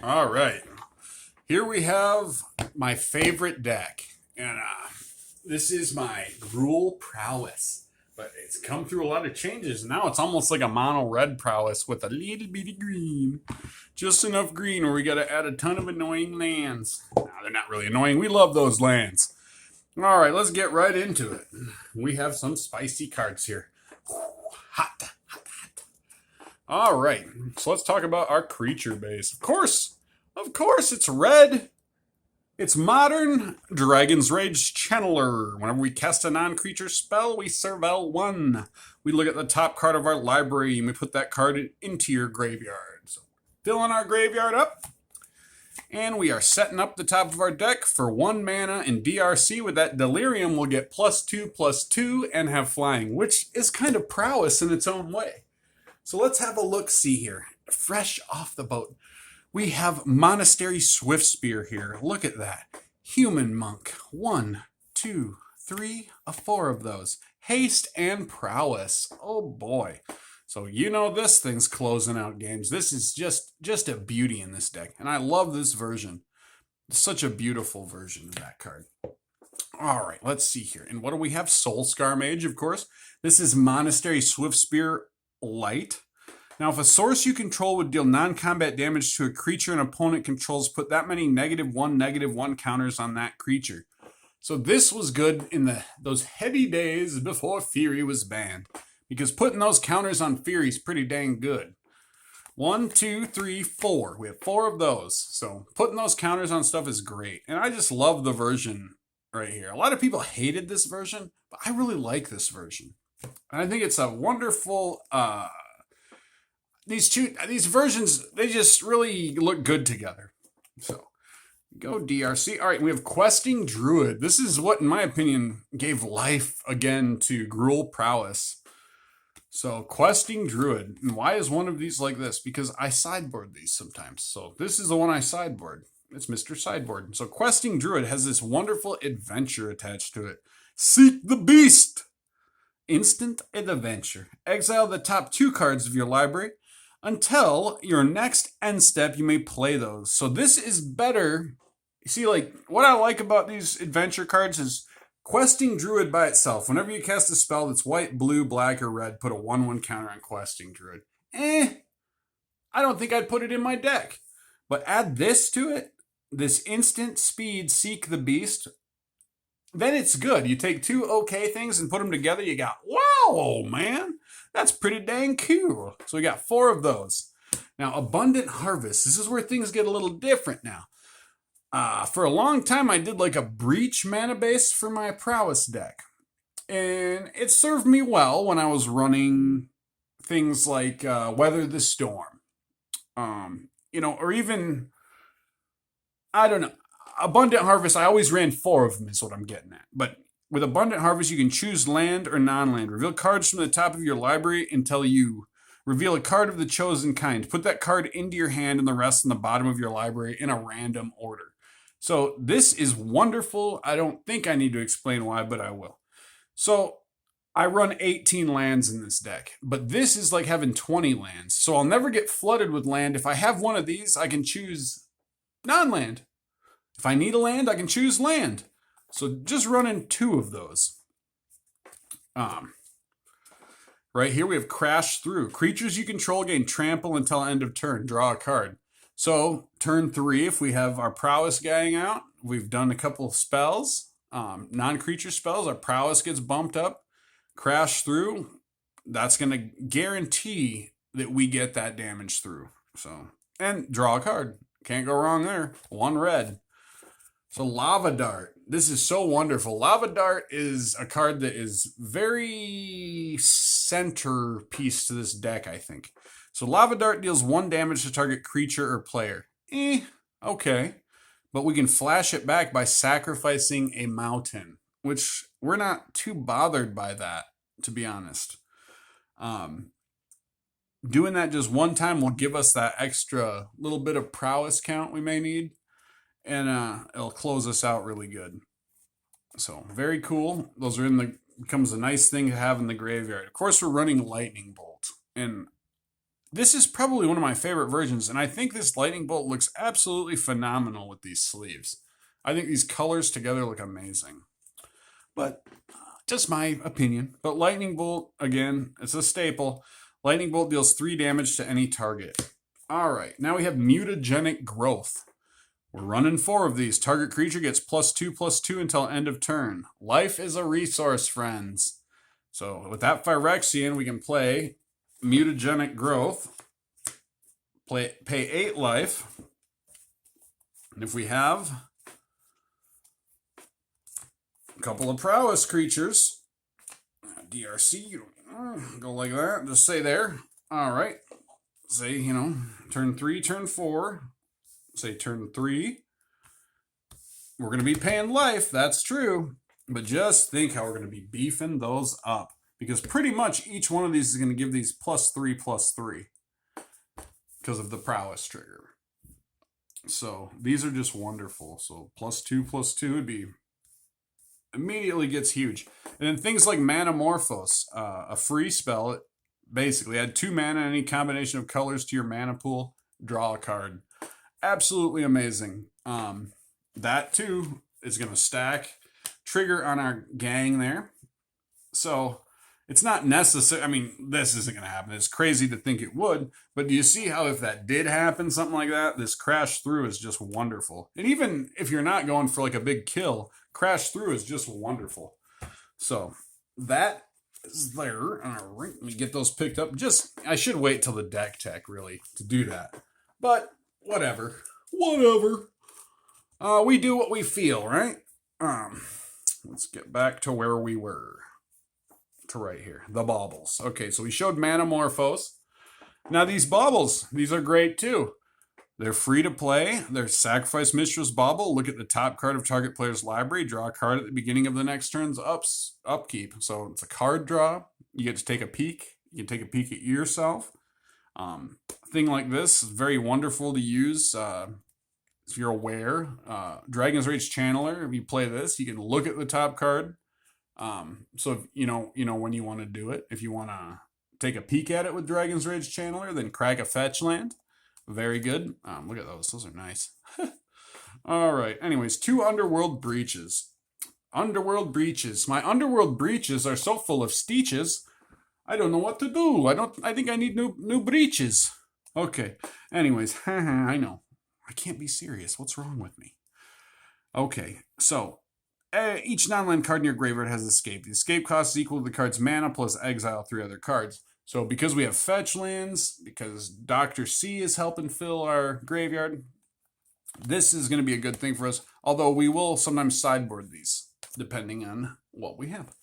All right. Here we have my favorite deck. And this is my Gruul Prowess. But it's come through a lot of changes. Now it's almost like a MonoRed Prowess with a little bit of green. Just enough green where we got to add a ton of annoying lands. No, they're not really annoying. We love those lands. All right, let's get right into it. We have some spicy cards here. Hot, hot, hot. All right, so let's talk about our creature base. Of course, it's red. It's modern Dragon's Rage Channeler. Whenever we cast a non-creature spell, we surveil one. We look at the top card of our library and we put that card into your graveyard. So filling our graveyard up. And we are setting up the top of our deck for 1 mana in DRC. With that Delirium, we'll get +2/+2 and have flying, which is kind of prowess in its own way. So let's have a look-see here. Fresh off the boat. We have Monastery Swiftspear here. Look at that. Human Monk. 1, 2, 3, 4 of those. Haste and Prowess. Oh boy. So you know this thing's closing out games. This is just a beauty in this deck. And I love this version. It's such a beautiful version of that card. All right, let's see here. And what do we have? Soulscar Mage, of course. This is Monastery Swiftspear Light. Now, if a source you control would deal non-combat damage to a creature an opponent controls, put that many -1/-1 counters on that creature. So this was good in those heady days before Fury was banned, because putting those counters on Fury is pretty dang good. 1, 2, 3, 4. We have 4 of those. So putting those counters on stuff is great. And I just love the version right here. A lot of people hated this version, but I really like this version. And I think it's a wonderful... These versions, they just really look good together. So, go DRC. All right, we have Questing Druid. This is what, in my opinion, gave life again to Gruul Prowess. So, Questing Druid. And why is one of these like this? Because I sideboard these sometimes. So, this is the one I sideboard. It's Mr. Sideboard. So, Questing Druid has this wonderful adventure attached to it. Seek the Beast! Instant adventure. Exile the top 2 cards of your library. Until your next end step, you may play those. So this is better. You see, like, what I like about these adventure cards is Questing Druid by itself. Whenever you cast a spell that's white, blue, black, or red, put a 1/1 counter on Questing Druid. I don't think I'd put it in my deck. But add this to it, this instant speed Seek the Beast, then it's good. You take 2 okay things and put them together, you got, wow, man. That's pretty dang cool. So we got 4 of those. Now, Abundant Harvest. This is where things get a little different now. For a long time, I did like a Breach mana base for my Prowess deck. And it served me well when I was running things like Weather the Storm. Or even, I don't know. Abundant Harvest, I always ran 4 of them is what I'm getting at. But with Abundant Harvest, you can choose land or non-land. Reveal cards from the top of your library until you reveal a card of the chosen kind. Put that card into your hand and the rest in the bottom of your library in a random order. So this is wonderful. I don't think I need to explain why, but I will. So I run 18 lands in this deck, but this is like having 20 lands. So I'll never get flooded with land. If I have one of these, I can choose non-land. If I need a land, I can choose land. So just running 2 of those. Right here we have Crash Through. Creatures you control gain trample until end of turn. Draw a card. So turn 3, if we have our Prowess gang out, we've done a couple of spells. Non-creature spells, our Prowess gets bumped up. Crash Through, that's going to guarantee that we get that damage through. So, and draw a card. Can't go wrong there. 1 red. So Lava Dart. This is so wonderful. Lava Dart is a card that is very centerpiece to this deck, I think. So Lava Dart deals 1 damage to target creature or player. Okay. But we can flash it back by sacrificing a mountain, which we're not too bothered by that, to be honest. Doing that just 1 time will give us that extra little bit of prowess count we may need. And it'll close us out really good. So very cool. Those are becomes a nice thing to have in the graveyard. Of course, we're running Lightning Bolt, and this is probably one of my favorite versions, and I think this lightning bolt looks absolutely phenomenal with these sleeves. I think these colors together look amazing. But just my opinion. But lightning bolt, again, it's a staple. Lightning bolt deals 3 damage to any target. All right, now we have mutagenic growth. We're running 4 of these. Target creature gets +2/+2 until end of turn. Life is a resource, friends. So with that Phyrexian, we can play mutagenic growth. Pay 8 life. And if we have a couple of prowess creatures, DRC, go like that. Just say there. All right. Say, you know, turn 3, turn 4. Say turn 3. We're going to be paying life. That's true. But just think how we're going to be beefing those up. Because pretty much each one of these is going to give these +3/+3. Because of the prowess trigger. So these are just wonderful. So +2/+2 would be... immediately gets huge. And then things like Manamorphose. A free spell. It basically add 2 mana, any combination of colors to your mana pool. Draw a card. Absolutely amazing. That too is going to stack trigger on our gang there. So it's not necessary. I mean, this isn't going to happen. It's crazy to think it would. But do you see how if that did happen, something like that, this crash through is just wonderful. And even if you're not going for like a big kill, crash through is just wonderful. So that is there. All right, let me get those picked up. I should wait till the deck tech really to do that. But whatever. We do what we feel, right? Let's get back to where we were. To right here. The baubles. Okay, so we showed Manamorphose. Now these baubles, these are great too. They're free to play. They're Sacrifice Mistress Bauble. Look at the top card of target player's library. Draw a card at the beginning of the next turn's upkeep. So it's a card draw. You get to take a peek. You can take a peek at yourself. Thing like this is very wonderful to use if you're aware. Dragon's Rage Channeler, if you play this, you can look at the top card. So if, you know when you want to do it. If you want to take a peek at it with Dragon's Rage Channeler, then crack a fetch land. Very good. Look at those. Those are nice. All right. Anyways, 2 Underworld Breaches. Underworld Breaches. My Underworld Breaches are so full of steeches, I don't know what to do. I think I need new breaches. Okay. Anyways, I know. I can't be serious. What's wrong with me? Okay. So, each non-land card in your graveyard has escape. The escape cost is equal to the card's mana plus exile 3 other cards. So because we have fetch lands, because Dr. C is helping fill our graveyard, this is going to be a good thing for us. Although we will sometimes sideboard these, depending on what we have.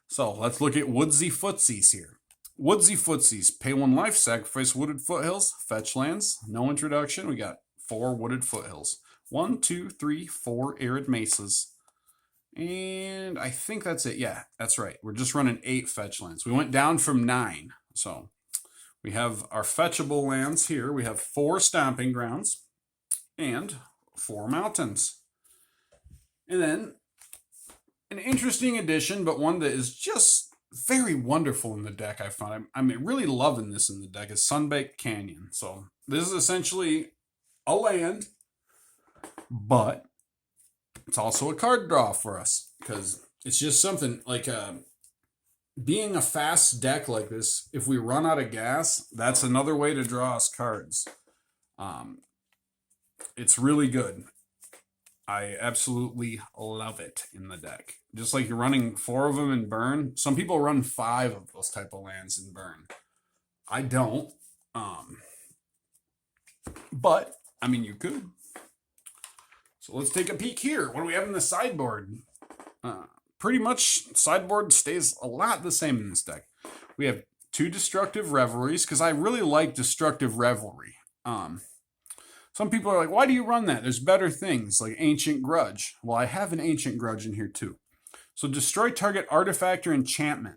So let's look at Woodsy Footsies here. Woodsy Footsies. Pay 1 life, sacrifice Wooded Foothills, fetch lands. No introduction. We got 4 Wooded Foothills. 1, 2, 3, 4 Arid Mesas. And I think that's it. Yeah, that's right. We're just running 8 fetch lands. We went down from 9. So we have our fetchable lands here. We have 4 Stomping Grounds and 4 Mountains. And then an interesting addition, but one that is just very wonderful in the deck, I found. I'm really loving this in the deck, is Sunbaked Canyon. So this is essentially a land, but it's also a card draw for us, because it's just something like being a fast deck like this, if we run out of gas, that's another way to draw us cards. It's really good. I absolutely love it in the deck. Just like you're running 4 of them in burn. Some people run 5 of those type of lands in burn. I don't. But, I mean, you could. So let's take a peek here. What do we have in the sideboard? Pretty much, sideboard stays a lot the same in this deck. We have 2 Destructive Revelries, because I really like Destructive Revelry. Some people are like, why do you run that? There's better things, like Ancient Grudge. Well, I have an Ancient Grudge in here too. So destroy target artifact or enchantment.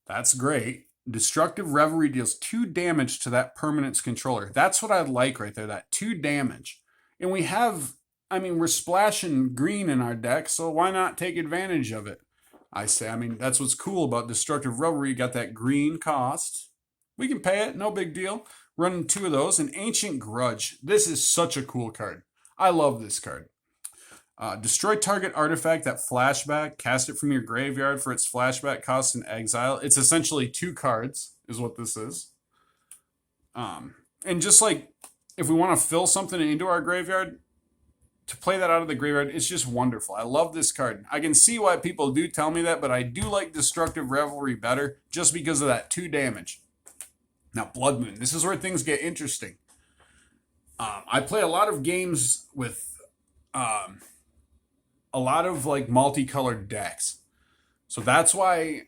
That's great. Destructive Revelry deals 2 damage to that permanent's controller. That's what I like right there, that 2 damage. And we have, I mean, we're splashing green in our deck, so why not take advantage of it? I say, I mean, that's what's cool about Destructive Revelry. You got that green cost. We can pay it, no big deal. Running 2 of those. An Ancient Grudge. This is such a cool card. I love this card. Destroy target artifact that flashback. Cast it from your graveyard for its flashback cost and exile. It's essentially 2 cards is what this is. And just like if we want to fill something into our graveyard, to play that out of the graveyard, it's just wonderful. I love this card. I can see why people do tell me that, but I do like Destructive Revelry better just because of that 2 damage. Now, Blood Moon. This is where things get interesting. I play a lot of games with a lot of like multicolored decks. So that's why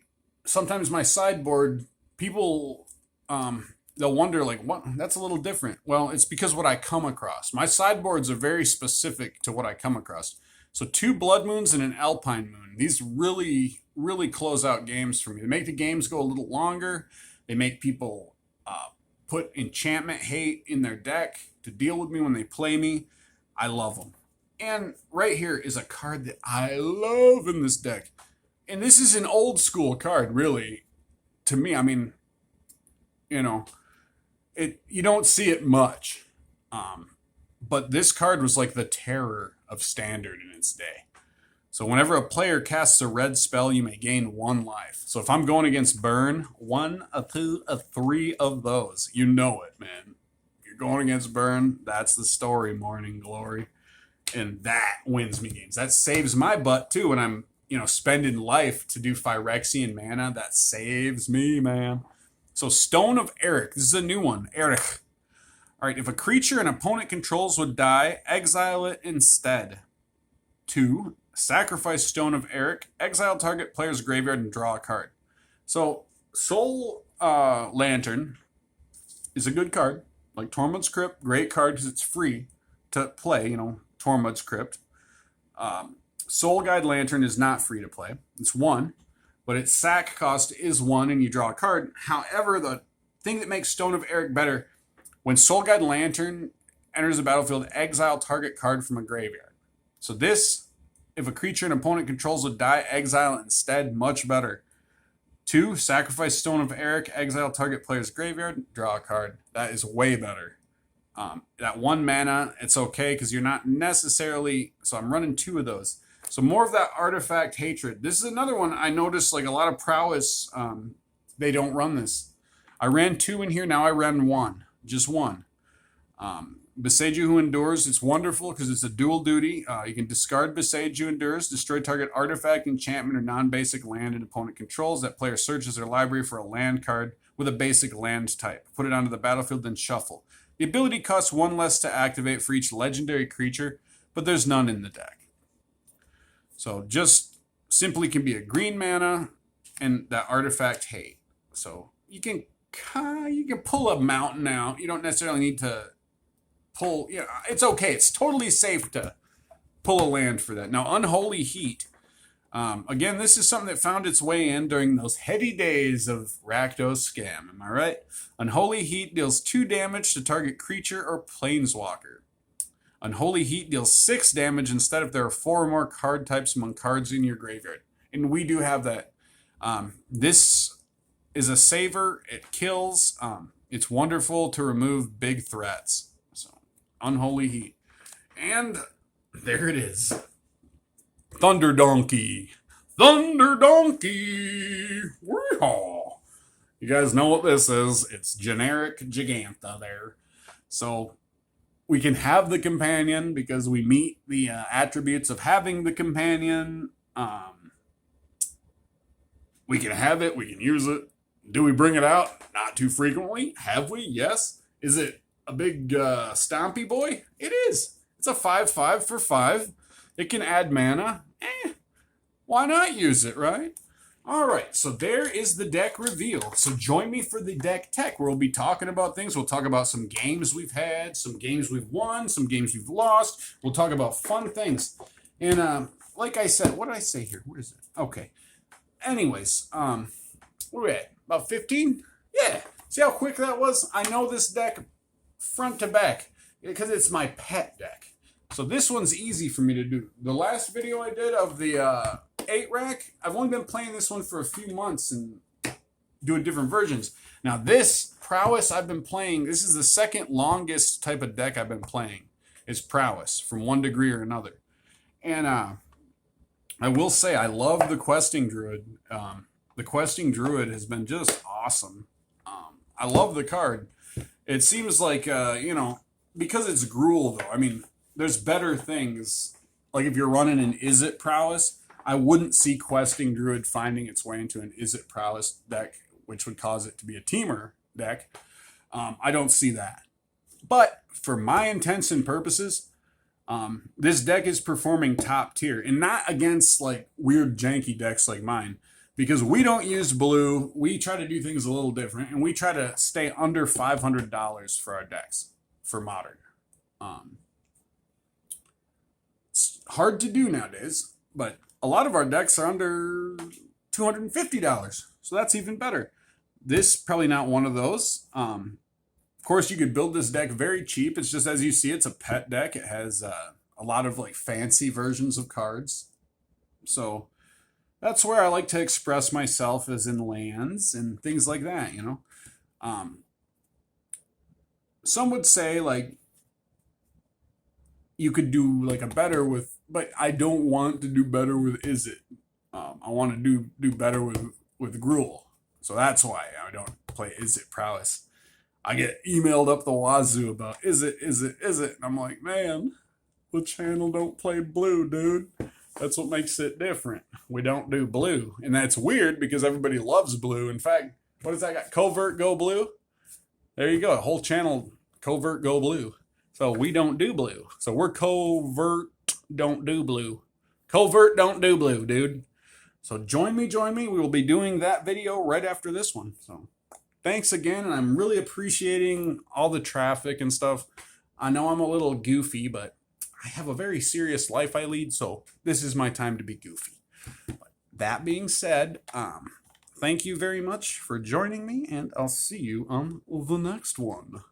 sometimes my sideboard, people, they'll wonder like, what? That's a little different. Well, it's because what I come across. My sideboards are very specific to what I come across. So 2 Blood Moons and an Alpine Moon. These really, really close out games for me. They make the games go a little longer. They make people put enchantment hate in their deck to deal with me when they play me. I love them. And right here is a card that I love in this deck. And this is an old school card, really, to me. I mean, you know, you don't see it much. But this card was like the terror of Standard in its day. So whenever a player casts a red spell, you may gain 1 life. So if I'm going against Burn, 1, 2, 3 of those, you know it, man. You're going against Burn, that's the story, Morning Glory. And that wins me games. That saves my butt, too, when I'm, spending life to do Phyrexian mana. That saves me, man. So Stone of Eric. This is a new one. Eric. All right, if a creature an opponent controls would die, exile it instead. 2, sacrifice Stone of Eric, exile target player's graveyard and draw a card. So Soul Lantern is a good card. Like Tormod's Crypt, great card because it's free to play, Tormod's Crypt. Soul Guide Lantern is not free to play. It's 1, but its sack cost is 1 and you draw a card. However, the thing that makes Stone of Eric better, when Soul Guide Lantern enters the battlefield, exile target card from a graveyard. So this, if a creature an opponent controls would die, exile it instead, much better. 2, sacrifice Stone of Eric, exile target player's graveyard, draw a card. That is way better. That 1 mana, it's okay because you're not necessarily... So I'm running 2 of those. So more of that artifact hatred. This is another one I noticed, like a lot of prowess, they don't run this. I ran 2 in here, now I ran 1. Just 1. Besage Who Endures, it's wonderful because it's a dual duty. You can discard Besage Who Endures, destroy target artifact, enchantment, or non-basic land an opponent controls. That player searches their library for a land card with a basic land type. Put it onto the battlefield, then shuffle. The ability costs 1 less to activate for each legendary creature, but there's none in the deck. So just simply can be a green mana and that artifact hate. So you can pull a mountain out. You don't necessarily need to pull, it's okay. It's totally safe to pull a land for that. Now, Unholy Heat. Again, this is something that found its way in during those heady days of Rakdos Scam. Am I right? Unholy Heat deals 2 damage to target creature or planeswalker. Unholy Heat deals 6 damage instead if there are 4 or more card types among cards in your graveyard. And we do have that. This is a saver. It kills. It's wonderful to remove big threats. So, Unholy Heat. And there it is. Thunder Donkey. Thunder Donkey. Wee-haw. You guys know what this is. It's generic Gigantha there. So we can have the companion because we meet the attributes of having the companion. We can have it. We can use it. Do we bring it out? Not too frequently. Have we? Yes. Is it a big stompy boy? It is. It's a 5/5 for 5. It can add mana. Why not use it, right? All right, so there is the deck reveal. So join me for the deck tech where we'll be talking about things. We'll talk about some games we've had, some games we've won, some games we've lost. We'll talk about fun things. And like I said, what did I say here? Where is it? Okay. Anyways, where are we at? About 15? Yeah. See how quick that was? I know this deck front to back because it's my pet deck. So this one's easy for me to do. The last video I did of the 8-rack, I've only been playing this one for a few months, and doing different versions. Now this Prowess I've been playing, this is the second longest type of deck I've been playing. Is Prowess from one degree or another. And I will say I love the Questing Druid. The Questing Druid has been just awesome. I love the card. It seems like, because it's Gruul though, I mean, there's better things. Like if you're running an Is It Prowess, I wouldn't see Questing Druid finding its way into an Is It Prowess deck, which would cause it to be a teamer deck. I don't see that. But for my intents and purposes, this deck is performing top tier, and not against like weird janky decks like mine, because we don't use blue. We try to do things a little different, and we try to stay under $500 for our decks for modern. It's hard to do nowadays, but a lot of our decks are under $250, so that's even better. This probably not one of those. Of course, you could build this deck very cheap. It's just, as you see, it's a pet deck. It has a lot of like fancy versions of cards. So that's where I like to express myself, as in lands and things like that, Some would say like you could do like a better with, but I don't want to do better with Is It. I want to do better with Gruul. So that's why I don't play Is It Prowess. I get emailed up the wazoo about is it. And I'm like, man, the channel don't play blue, dude. That's what makes it different. We don't do blue. And that's weird because everybody loves blue. In fact, what does that got? Covert Go Blue? There you go. A whole channel, Covert Go Blue. So we don't do blue. So we're Covert don't do blue. Covert don't do blue, dude. So join me. We will be doing that video right after this one. So thanks again, and I'm really appreciating all the traffic and stuff. I know I'm a little goofy, but I have a very serious life I lead, so this is my time to be goofy. But that being said, thank you very much for joining me, and I'll see you on the next one.